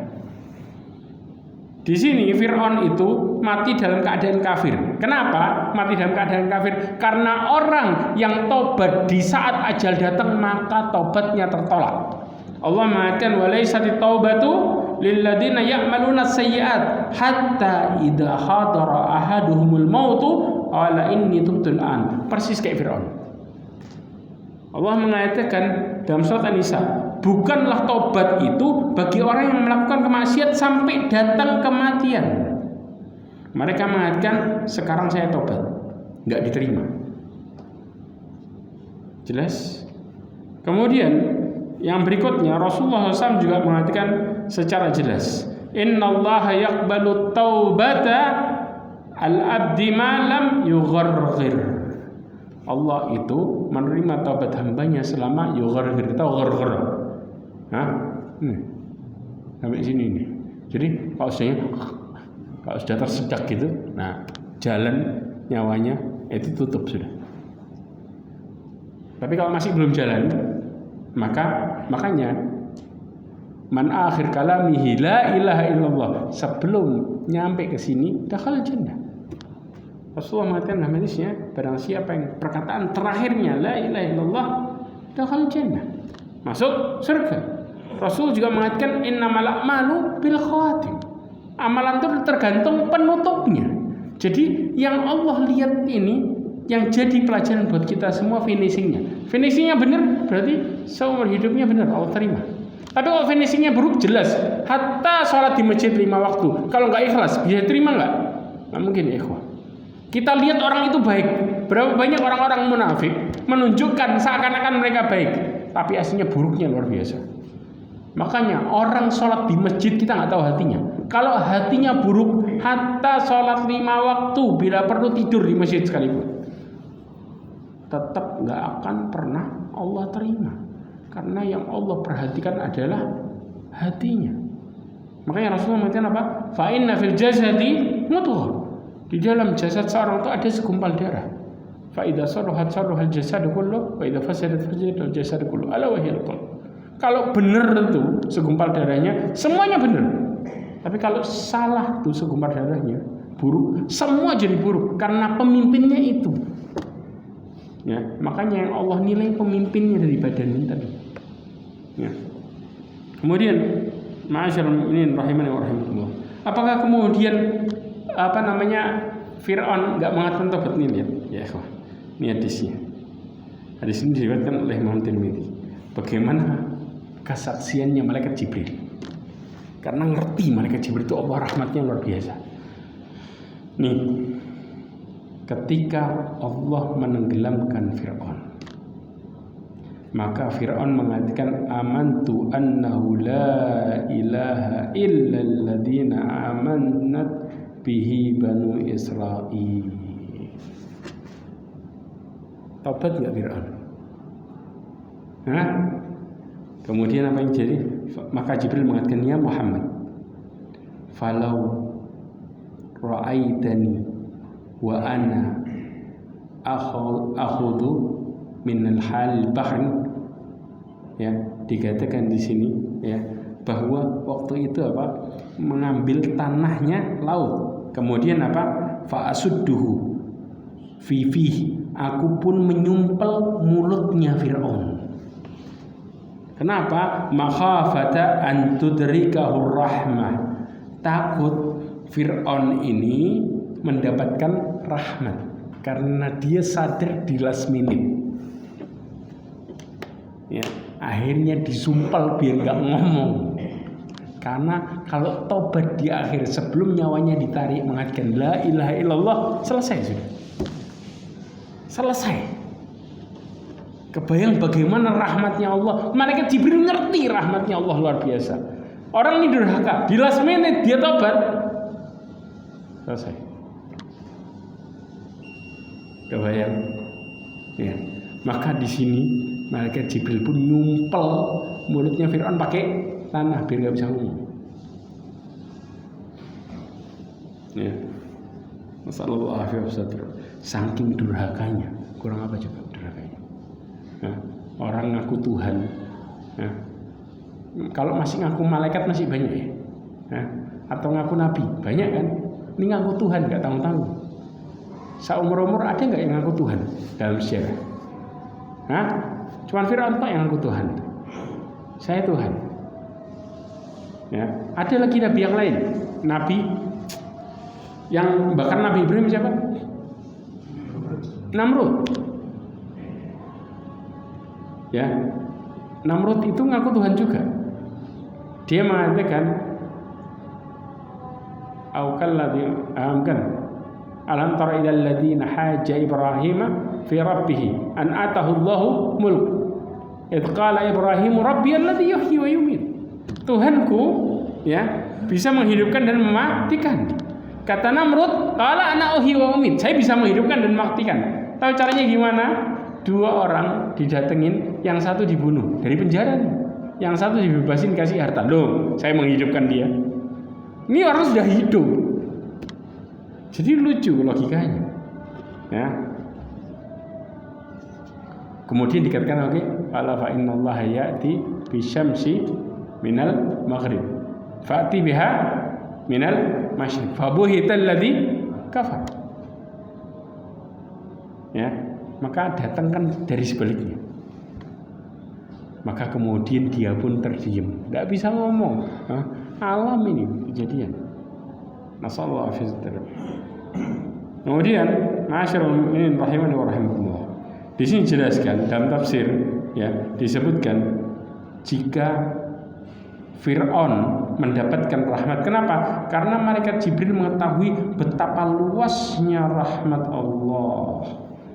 Di sini Fir'aun itu mati dalam keadaan kafir. Kenapa mati dalam keadaan kafir? Karena orang yang tobat di saat ajal datang maka tobatnya tertolak. Allah mengatakan walaysat taubatu lilladzina ya'maluna sayyi'at hatta idza hadara ahaduhumul mautu qala inni tubtu an. Persis kayak Fir'aun. Allah mengatakan dalam surat An-Nisa, bukanlah tobat itu bagi orang yang melakukan kemaksiat sampai datang kematian. Mereka mengatakan sekarang saya tobat, nggak diterima. Jelas? Kemudian yang berikutnya Rasulullah SAW juga mengatakan secara jelas, innallaha yaqbalu taubata al-abdi ma lam yugharghir. Allah itu menerima taubat hambanya selama yugharghir. Tahu gharghir? Hah? Sampai sini nih. Jadi kalau sudah tersedak gitu, nah jalan nyawanya itu tutup sudah. Tapi kalau masih belum jalan, makanya man akhir kalamihi la ilaha illallah, sebelum nyampe ke sini dakhal jannah. Rasulullah mengatakan dalam hadisnya, barang siapa yang perkataan terakhirnya la ilaha illallah dakhal jannah, masuk surga. Rasul juga mengatakan innamal a'malu bil khawatim. Amalan itu tergantung penutupnya. Jadi yang Allah lihat ini yang jadi pelajaran buat kita semua finishingnya. Finishingnya benar berarti seumur hidupnya benar Allah terima. Tapi kalau finishingnya buruk jelas, hatta sholat di masjid 5 waktu kalau nggak ikhlas bisa terima nggak? Nggak mungkin ya ikhwah. Kita lihat orang itu baik. Berapa banyak orang-orang munafik menunjukkan seakan-akan mereka baik, tapi aslinya buruknya luar biasa. Makanya orang sholat di masjid kita nggak tahu hatinya. Kalau hatinya buruk, hatta sholat 5 waktu bila perlu tidur di masjid sekalipun, tetap nggak akan pernah Allah terima. Karena yang Allah perhatikan adalah hatinya. Makanya Rasulullah mengatakan apa? Fa inna fil jasadi mudghah. Di dalam jasad seorang itu ada segumpal darah. Fa idza saluhat saluhal jasadu kullu wa idza fasadat fasadal jasadu kullu. Ala wahiyal qalb. Kalau benar itu segumpal darahnya, semuanya benar. Tapi kalau salah tuh segumpal darahnya, buruk, semua jadi buruk karena pemimpinnya itu. Ya, makanya yang Allah nilai pemimpinnya dari badan ini tadi. Ya. Kemudian, ma'asyiral mu'minin rahimani wa rahimakumullah. Apakah kemudian Fir'aun enggak mengatakan tobat ini lihat? Ya, ikhwah. Ini hadisnya. Hadis ini diriwayatkan oleh Imam Tirmidzi. Bagaimana kesaksiannya malaikat Jibril? Karena ngerti malaikat Jibril itu Allah rahmatnya luar biasa. Nih, ketika Allah menenggelamkan Fir'aun, maka Fir'aun mengatakan amantu annahu la ilaha illa alladziina amannat bihi banu Israil. Tobat enggak Fir'aun? Hah? Kemudian apa yang jadi? Maka Jibril mengatakan, ya Muhammad, falau ra'aitani wa ana akhudhu min al-hal bahr, ya, dikatakan di sini ya bahwa waktu itu apa? Mengambil tanahnya laut. Kemudian apa? Fa asudduhu fi fihi, aku pun menyumpel mulutnya Fir'aun. Kenapa? Makhafata an tudrikahur rahmah, takut Fir'aun ini mendapatkan rahmat karena dia sadar di last minute. Ya, akhirnya disumpal biar nggak ngomong. Karena kalau tobat di akhir sebelum nyawanya ditarik mengatakan la ilaha illallah, selesai sudah. Selesai. Kebayang bagaimana rahmatnya Allah. Malaikat Jibril ngerti rahmatnya Allah luar biasa. Orang ini durhaka, di last minute dia tobat, selesai. Kebayang? Ya. Maka di sini malaikat Jibril pun nyumpel mulutnya Fir'aun pakai tanah biar nggak bisa ngomong. Ya. Masallallahu alaihi wasallam. Saking durhakanya, kurang apa coba durhakanya? Nah, orang ngaku Tuhan. Nah, kalau masih ngaku malaikat masih banyak ya. Nah, atau ngaku nabi banyak kan? Ini ngaku Tuhan nggak tanggung-tanggung. Seumur-umur ada nggak yang ngaku Tuhan dalam sejarah? Hah? Cuman Fir'aun tak yang ngaku Tuhan. Saya Tuhan. Ya, ada lagi nabi yang lain. Nabi yang bakar Nabi Ibrahim siapa? Namrud. Ya, Namrud itu ngaku Tuhan juga. Dia mengatakan, alam tara ilal ladzina haja Ibrahim fi rabbih an atahu Allahu mulk. Idz qala Ibrahim rabbi alladzi yuhyi wa yumiit. Tuhanku ya bisa menghidupkan dan mematikan. Kata Namrud, qala ana uhyi wa umiit. Saya bisa menghidupkan dan mematikan. Tahu caranya gimana? Dua orang didatengin, yang satu dibunuh dari penjara, yang satu dibebasin kasih harta. Loh, saya menghidupkan dia. Ini orang sudah hidup. Jadi lucu logikanya. Ya. Kemudian dikatakan lagi, ala fa innallaha ya'ti bisyamsi minal maghrib. Fa'ti biha minal masyriq. Fa buhital ladzi kafar. Ya, maka datangkan dari sebaliknya. Maka kemudian dia pun terdiam, tidak bisa ngomong. Alam ini kejadian. Nasallahu alaihi wasallam. Kemudian, ma'asyiral mu'minin rahimani wa rahimakumullah. Di sini jelaskan dalam tafsir ya, disebutkan jika Fir'aun mendapatkan rahmat. Kenapa? Karena malaikat Jibril mengetahui betapa luasnya rahmat Allah.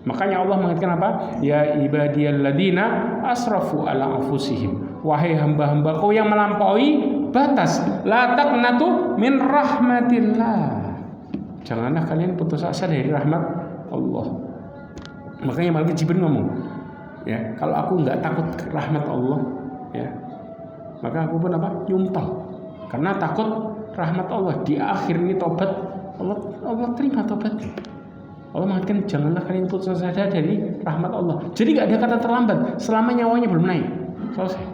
Makanya Allah mengatakan apa? Ya ibadiyalladzina asrafu ala anfusihim. Wahai hamba-hambaku yang melampaui batas, la taqnatu min rahmatillah. Janganlah kalian putus asa dari rahmat Allah. Makanya malaikat Jibril ngomong, ya, kalau aku nggak takut rahmat Allah, ya, maka aku pun apa? Nyumpal. Karena takut rahmat Allah. Di akhir ini tobat, Allah terima tobatnya. Allah mengatakan janganlah kalian putus asa dari rahmat Allah. Jadi nggak ada kata terlambat selama nyawanya belum naik. Selesai.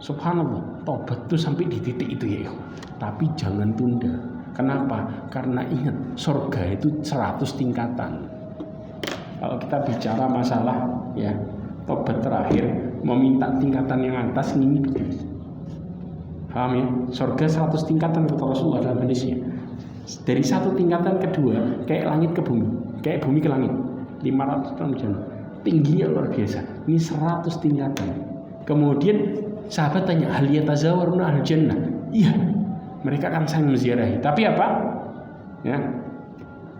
Subhanallah, tobat itu sampai di titik itu ya. Tapi jangan tunda. Kenapa? Karena ingat, surga itu 100 tingkatan. Kalau kita bicara masalah ya tobat terakhir, meminta tingkatan yang atas ini, paham ya? Surga 100 tingkatan kata Rasulullah dalam hadisnya. Dari satu tingkatan kedua kayak langit ke bumi, kayak bumi ke langit, 500 tahun jauh. Tingginya luar biasa. Ini 100 tingkatan. Kemudian sahabat tanya, hal yatazawaruna ahli jannah? Iya, mereka akan saling menziarahi. Tapi apa? Ya,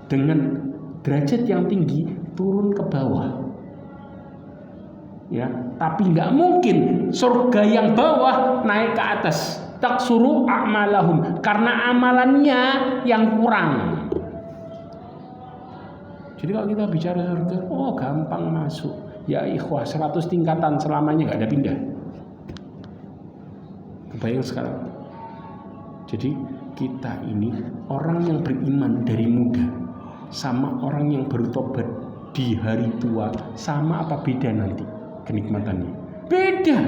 dengan derajat yang tinggi turun ke bawah. Ya, tapi nggak mungkin surga yang bawah naik ke atas. Taksuru a'malahum, karena amalannya yang kurang. Jadi kalau kita bicara surga, oh gampang masuk. Ya ikhwah, 100 tingkatan selamanya nggak ada pindah. Kebayang sekarang. Jadi kita ini orang yang beriman dari muda sama orang yang baru tobat di hari tua, sama apa beda nanti kenikmatannya? Beda.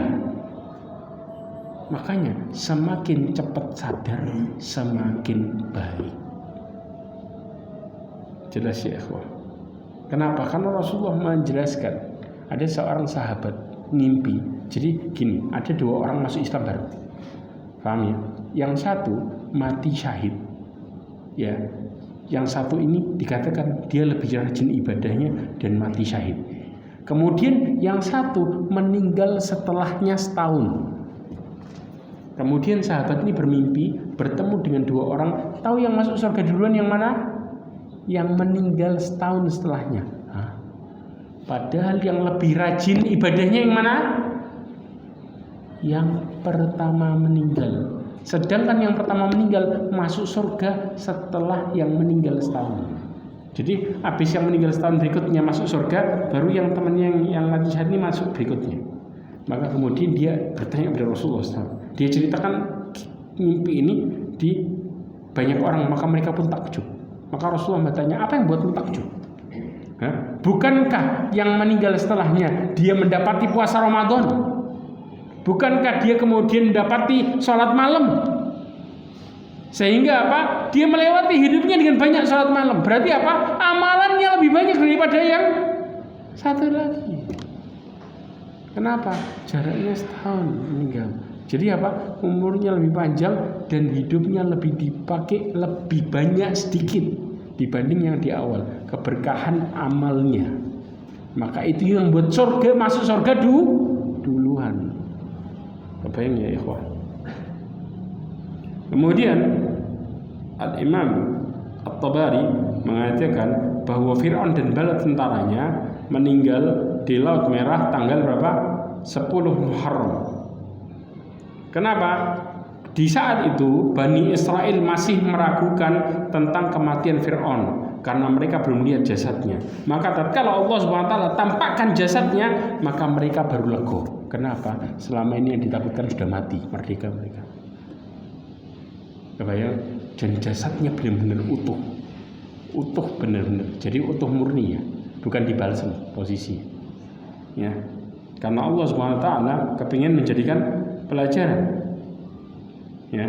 Makanya semakin cepat sadar semakin baik. Jelas ya ikhwah. Kenapa? Karena Rasulullah menjelaskan, ada seorang sahabat ngimpi. Jadi gini, ada 2 orang masuk Islam baru. Paham ya? Yang satu mati syahid, Ya, yang satu ini dikatakan dia lebih rajin ibadahnya dan mati syahid. Kemudian yang satu meninggal setelahnya setahun. Kemudian sahabat ini bermimpi bertemu dengan dua orang. Tahu yang masuk surga duluan yang mana? Yang meninggal setahun setelahnya. Padahal yang lebih rajin ibadahnya yang mana? Yang pertama meninggal. Sedangkan yang pertama meninggal masuk surga setelah yang meninggal setahun. Jadi habis yang meninggal setahun berikutnya masuk surga, baru yang temannya yang mati syahid ini masuk berikutnya. Maka kemudian dia bertanya kepada Rasulullah SAW. Dia ceritakan mimpi ini di banyak orang, maka mereka pun takjub. Maka Rasulullah bertanya, apa yang buatmu takjub? Bukankah yang meninggal setelahnya dia mendapati puasa Ramadan? Bukankah dia kemudian mendapati sholat malam? Sehingga apa? Dia melewati hidupnya dengan banyak sholat malam. Berarti apa? Amalannya lebih banyak daripada yang satu lagi. Kenapa? Jaraknya setahun meninggal. Jadi apa? Umurnya lebih panjang dan hidupnya lebih dipakai lebih banyak sedikit dibanding yang di awal. Keberkahan amalnya. Maka itu yang buat surga, masuk surga duluan. Kebayang ya ikhwah. Kemudian Al-Imam At-Tabari mengatakan bahwa Fir'aun dan bala tentaranya meninggal di Laut Merah tanggal berapa? 10 Muharram. Kenapa? Di saat itu Bani Israel masih meragukan tentang kematian Fir'aun karena mereka belum lihat jasadnya. Maka tatkala Allah SWT tampakkan jasadnya, maka mereka baru lego. Kenapa? Selama ini yang ditakutkan sudah mati, merdeka mereka. Kebayang? Dan jasadnya benar-benar utuh benar-benar. Jadi utuh murni ya, bukan dibalsem posisi. Ya, karena Allah SWT kepingin menjadikan pelajaran. Ya.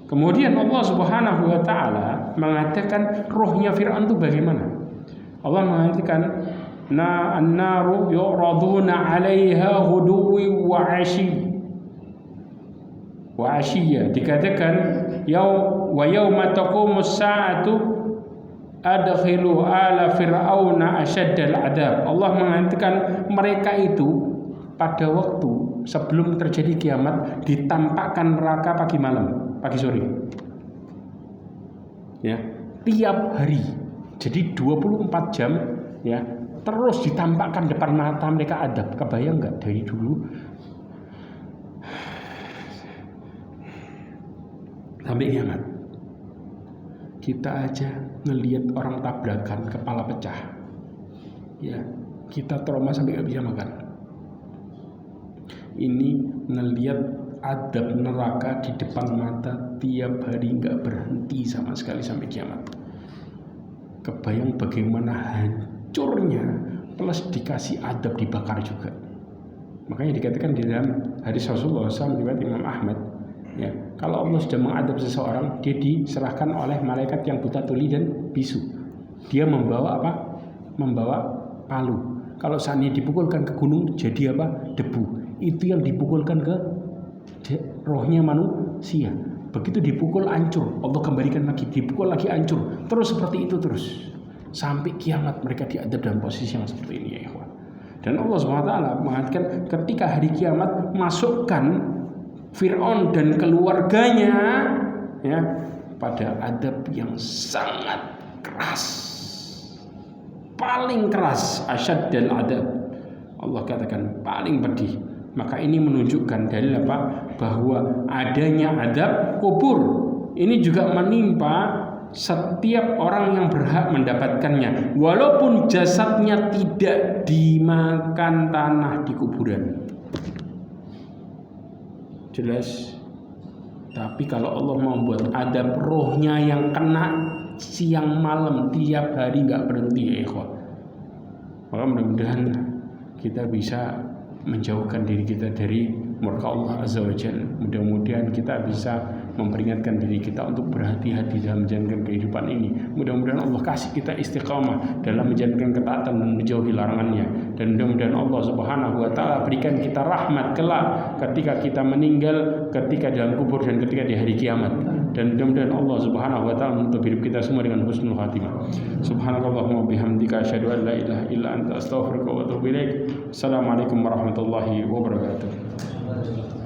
Kemudian Allah Subhanahu wa taala mengatakan rohnya Fir'aun itu bagaimana? Allah mengatakan an-naru yu'raduna 'alaiha ghuduwi wa 'ashiyya. Dikatakan wa yauma taqumus sa'atu adkhilu ala fir'auna asyaddal 'adzab. Allah mengatakan mereka itu pada waktu sebelum terjadi kiamat ditampakkan neraka pagi malam, pagi sore. Ya, tiap hari. Jadi 24 jam ya, terus ditampakkan depan mata mereka adab. Kebayang enggak dari dulu sampai kiamat? Kita aja ngelihat orang tabrakan kepala pecah. Ya, kita trauma sampai enggak bisa makan. Ini ngelihat adab neraka di depan mata tiap hari, nggak berhenti sama sekali sampai kiamat. Kebayang bagaimana hancurnya, plus dikasih adab dibakar juga. Makanya dikatakan di dalam hadis Rasulullah SAW riwayat Imam Ahmad, ya, kalau Allah sudah mengadab seseorang, dia diserahkan oleh malaikat yang buta tuli dan bisu. Dia membawa apa? Membawa palu. Kalau seandainya dipukulkan ke gunung, jadi apa? Debu. Itu yang dipukulkan ke rohnya manusia. Begitu dipukul hancur, Allah kembalikan lagi, dipukul lagi hancur. Terus seperti itu terus sampai kiamat mereka diadab dalam posisi yang seperti ini ya ikhwan. Dan Allah SWT mengatakan ketika hari kiamat masukkan Fir'aun dan keluarganya ya pada adab yang sangat keras, paling keras, asyaddal adab. Allah katakan paling pedih. Maka ini menunjukkan dalil apa? Bahwa adanya adab kubur ini juga menimpa setiap orang yang berhak mendapatkannya, walaupun jasadnya tidak dimakan tanah di kuburan. Jelas. Tapi kalau Allah membuat adab rohnya yang kena siang malam tiap hari nggak berhenti ya ikhwan. Maka mudah-mudahan kita bisa menjauhkan diri kita dari murka Allah Azza wa Jalla. Mudah-mudahan kita bisa memperingatkan diri kita untuk berhati-hati dalam menjalankan kehidupan ini. Mudah-mudahan Allah kasih kita istiqamah dalam menjalankan ketaatan dan menjauhi larangannya. Dan mudah-mudahan Allah Subhanahu wa taala berikan kita rahmat kelak ketika kita meninggal, ketika dalam kubur dan ketika di hari kiamat. Dan mudah-mudahan Allah Subhanahu wa taala menutup hidup kita semua dengan husnul khatimah. Subhanallahumma bihamdika asyhadu an la ilaha illa anta astaghfiruka wa atubu ilaik. Assalamualaikum warahmatullahi wabarakatuh.